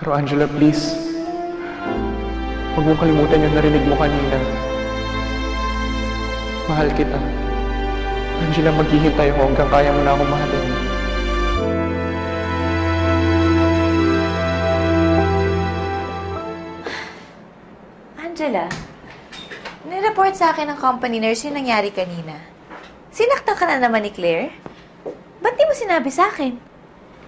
Pero Angela, please. Huwag mong kalimutan yung narinig mo kanina. Mahal kita. Angela, maghihintay ako hanggang kaya mo na akong mahalin. Angela, nireport sa akin ng company nurse yung nangyari kanina. Sinaktan ka na naman ni Claire? Ba't di mo sinabi sa akin?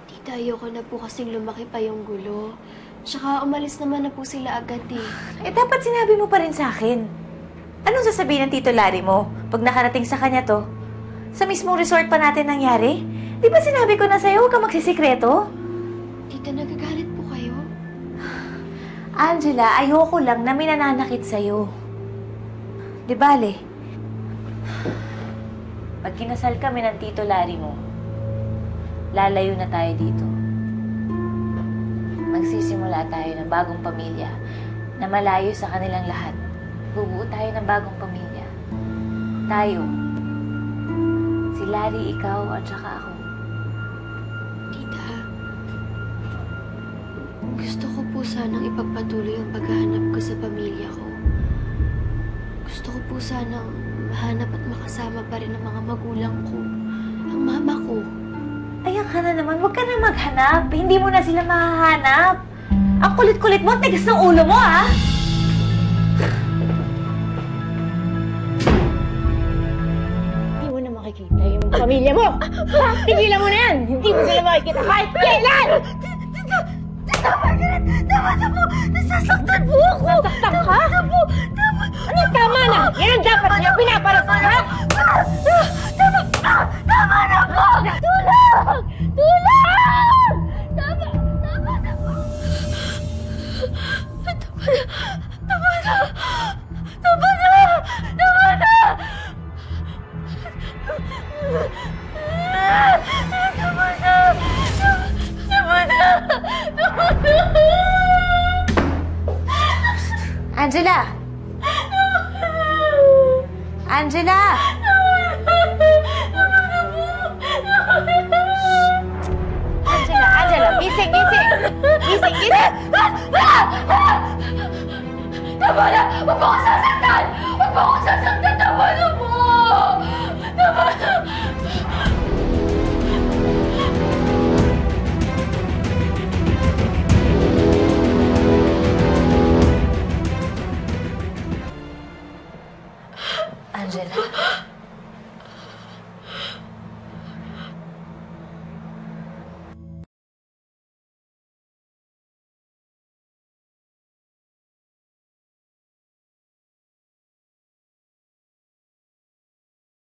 Tita, ayoko na po kasing lumaki pa yung gulo. Tsaka umalis naman na po sila agad eh. Eh, dapat sinabi mo pa rin sa akin. Anong sasabihin ng Tito Larry mo pag nakarating sa kanya to? Sa mismong resort pa natin nangyari? Di ba sinabi ko na sa'yo, huwag ka magsisikreto? Tita, nagagalit po kayo? Angela, ayoko lang na may nananakit sa'yo. Di bale, pag kinasal kami ng Tito Larry mo, lalayo na tayo dito. Magsisimula tayo ng bagong pamilya na malayo sa kanilang lahat. Bubuo tayo ng bagong pamilya. Tayo. Si Larry, ikaw, at saka ako. Tita, gusto ko po sanang ipagpatuloy ang paghahanap ko sa pamilya ko. Gusto ko po sanang mahanap at makasama pa rin ang mga magulang ko. Ang mama ko. Ayan ka na naman, huwag ka na maghanap. Hindi mo na sila mahahanap. Ang kulit-kulit mo, tigas ng ulo mo, ha? Hindi mo na makikita yung pamilya mo! Tigilan mo na yan! Hindi mo sila makikita kahit kailan! Tama na! Tama na po! Nasasaktan po ako! Nasaktan ka? Tama na po! Tama! Ano tama na? Yan ang dapat niya pinaparasan, ha? Tama! Tama na po! Tulong! Tulong! Tama! Tama na po! Tama na! Tama na! Tama na! Tama na! Tama na! Tama na! Tama na! Angela! Angela! Angela! Gising! Gising! Gising! Gising! Tama na! Huwag mo ko